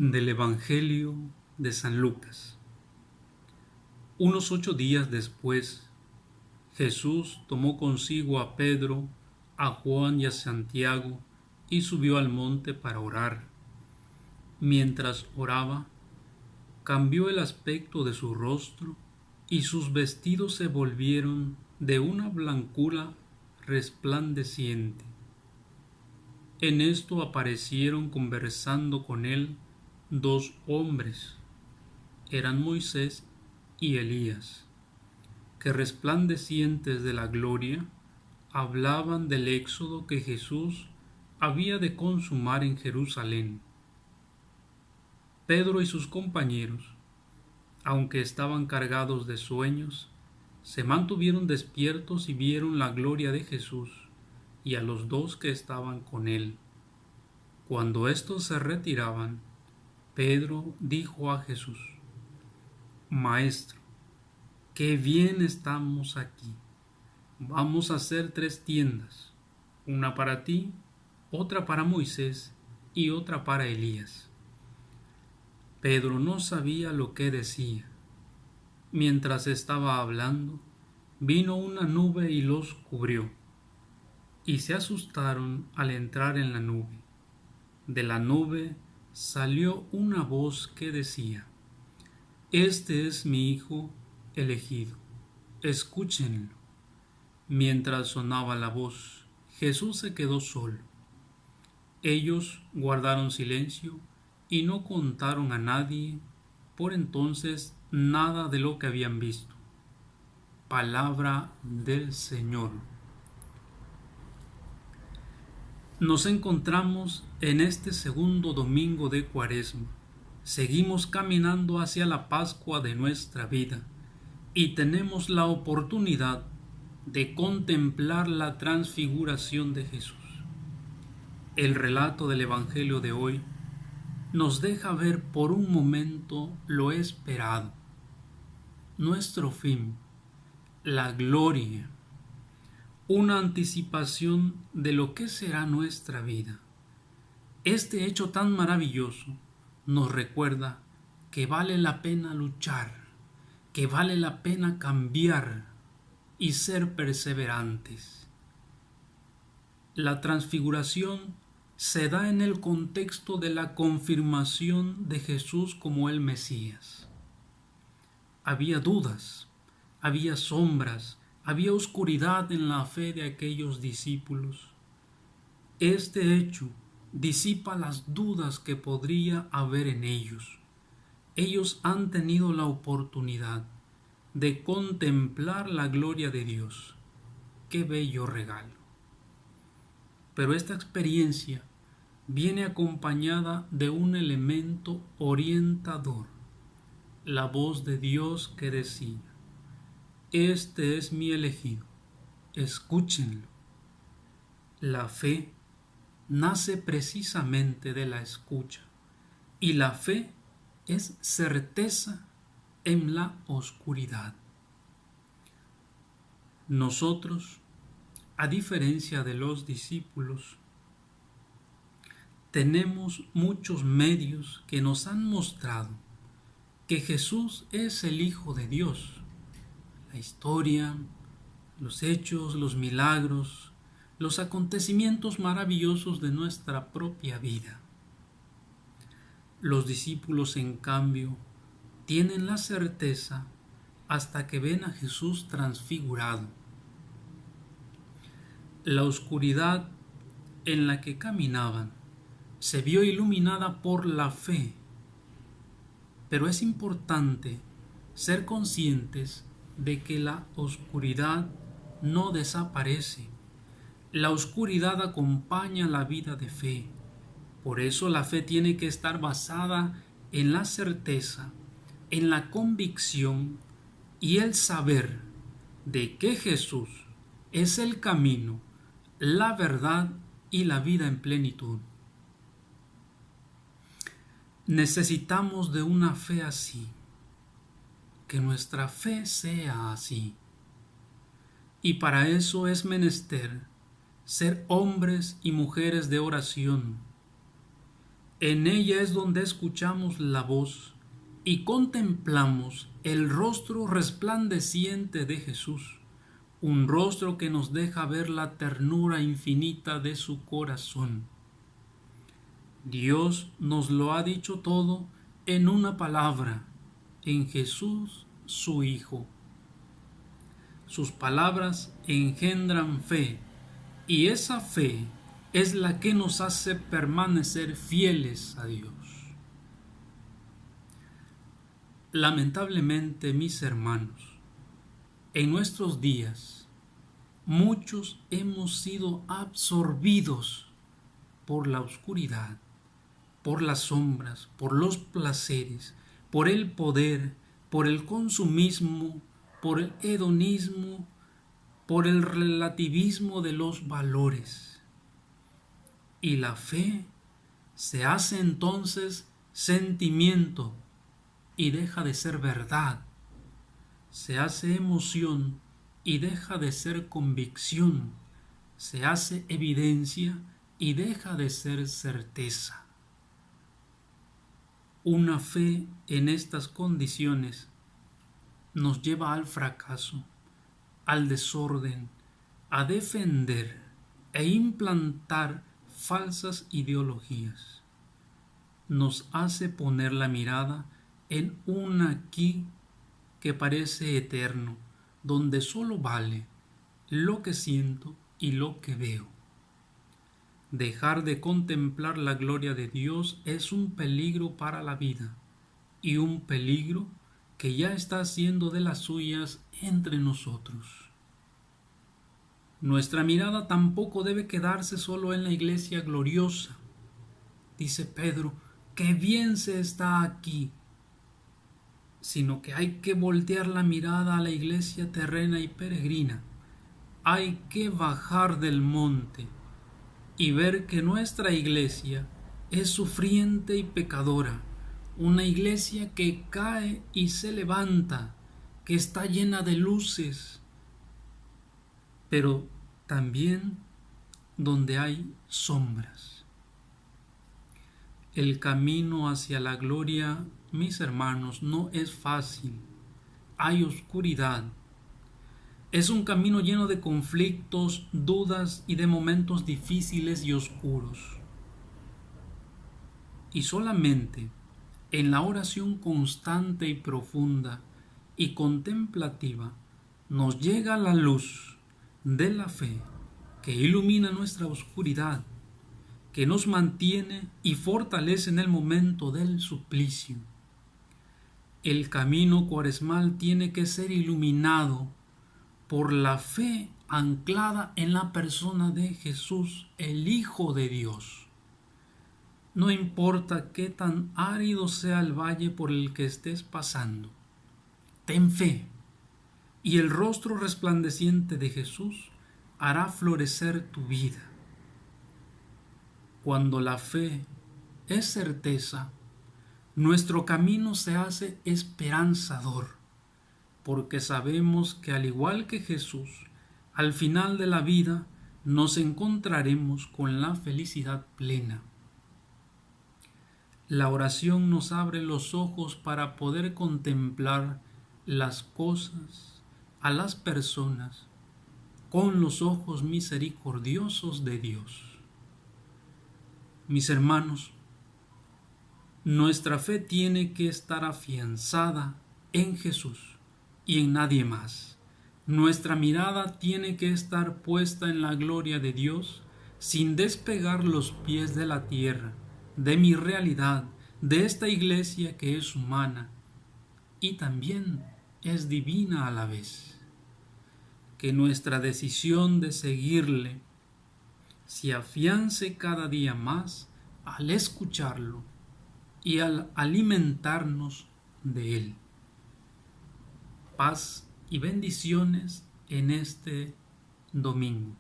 Del Evangelio de San Lucas. Unos 8 días después, Jesús tomó consigo a Pedro, a Juan y a Santiago y subió al monte para orar. Mientras oraba, cambió el aspecto de su rostro y sus vestidos se volvieron de una blancura resplandeciente. En esto aparecieron conversando con él dos hombres, eran Moisés y Elías, que resplandecientes de la gloria, hablaban del éxodo que Jesús había de consumar en Jerusalén. Pedro y sus compañeros, aunque estaban cargados de sueños, se mantuvieron despiertos y vieron la gloria de Jesús y a los dos que estaban con él. Cuando éstos se retiraban, Pedro dijo a Jesús: Maestro, qué bien estamos aquí. Vamos a hacer 3 tiendas, una para ti, otra para Moisés y otra para Elías. Pedro no sabía lo que decía. Mientras estaba hablando, vino una nube y los cubrió, y se asustaron al entrar en la nube. De la nube salió una voz que decía: Este es mi Hijo elegido, escúchenlo. Mientras sonaba la voz, Jesús se quedó solo. Ellos guardaron silencio y no contaron a nadie por entonces nada de lo que habían visto. Palabra del Señor. Nos encontramos en este segundo domingo de Cuaresma. Seguimos caminando hacia la Pascua de nuestra vida y tenemos la oportunidad de contemplar la transfiguración de Jesús. El relato del Evangelio de hoy nos deja ver por un momento lo esperado, nuestro fin, la gloria, una anticipación de lo que será nuestra vida. Este hecho tan maravilloso nos recuerda que vale la pena luchar, que vale la pena cambiar y ser perseverantes. La transfiguración se da en el contexto de la confirmación de Jesús como el Mesías. Había dudas, había sombras, había oscuridad en la fe de aquellos discípulos. Este hecho disipa las dudas que podría haber en ellos. Ellos han tenido la oportunidad de contemplar la gloria de Dios. ¡Qué bello regalo! Pero esta experiencia viene acompañada de un elemento orientador, la voz de Dios que decía: Este es mi elegido, escúchenlo. La fe nace precisamente de la escucha, y la fe es certeza en la oscuridad. Nosotros, a diferencia de los discípulos, tenemos muchos medios que nos han mostrado que Jesús es el Hijo de Dios. La historia, los hechos, los milagros, los acontecimientos maravillosos de nuestra propia vida. Los discípulos, en cambio, tienen la certeza hasta que ven a Jesús transfigurado. La oscuridad en la que caminaban se vio iluminada por la fe, pero es importante ser conscientes de que la oscuridad no desaparece. La oscuridad acompaña la vida de fe. Por eso la fe tiene que estar basada en la certeza, en la convicción y el saber de que Jesús es el camino, la verdad y la vida en plenitud. Necesitamos de una fe así, que nuestra fe sea así. Y para eso es menester ser hombres y mujeres de oración, En ella es donde escuchamos la voz y contemplamos el rostro resplandeciente de Jesús, un rostro que nos deja ver la ternura infinita de su corazón. Dios nos lo ha dicho todo en una palabra, en Jesús su Hijo. Sus palabras engendran fe, y esa fe es la que nos hace permanecer fieles a Dios. Lamentablemente, mis hermanos, en nuestros días, muchos hemos sido absorbidos por la oscuridad, por las sombras, por los placeres, por el poder, por el consumismo, por el hedonismo, por el relativismo de los valores. Y la fe se hace entonces sentimiento y deja de ser verdad. Se hace emoción y deja de ser convicción. Se hace evidencia y deja de ser certeza. Una fe en estas condiciones nos lleva al fracaso, al desorden, a defender e implantar falsas ideologías. Nos hace poner la mirada en un aquí que parece eterno, donde solo vale lo que siento y lo que veo. Dejar de contemplar la gloria de Dios es un peligro para la vida, y un peligro que ya está haciendo de las suyas entre nosotros. Nuestra mirada tampoco debe quedarse solo en la iglesia gloriosa. Dice Pedro, qué bien se está aquí, sino que hay que voltear la mirada a la iglesia terrena y peregrina. Hay que bajar del monte y ver que nuestra iglesia es sufriente y pecadora, una iglesia que cae y se levanta, que está llena de luces, pero también donde hay sombras. El camino hacia la gloria, mis hermanos, no es fácil. Hay oscuridad. Es un camino lleno de conflictos, dudas y de momentos difíciles y oscuros. Y solamente en la oración constante y profunda y contemplativa nos llega la luz de la fe que ilumina nuestra oscuridad, que nos mantiene y fortalece en el momento del suplicio. El camino cuaresmal tiene que ser iluminado por la fe anclada en la persona de Jesús, el Hijo de Dios. No importa qué tan árido sea el valle por el que estés pasando, ten fe, y el rostro resplandeciente de Jesús hará florecer tu vida. Cuando la fe es certeza, nuestro camino se hace esperanzador, porque sabemos que al igual que Jesús, al final de la vida nos encontraremos con la felicidad plena. La oración nos abre los ojos para poder contemplar las cosas, a las personas, con los ojos misericordiosos de Dios. Mis hermanos, nuestra fe tiene que estar afianzada en Jesús y en nadie más. Nuestra mirada tiene que estar puesta en la gloria de Dios sin despegar los pies de la tierra, de mi realidad, de esta iglesia que es humana y también es divina a la vez. Que nuestra decisión de seguirle se afiance cada día más al escucharlo y al alimentarnos de él. Paz y bendiciones en este domingo.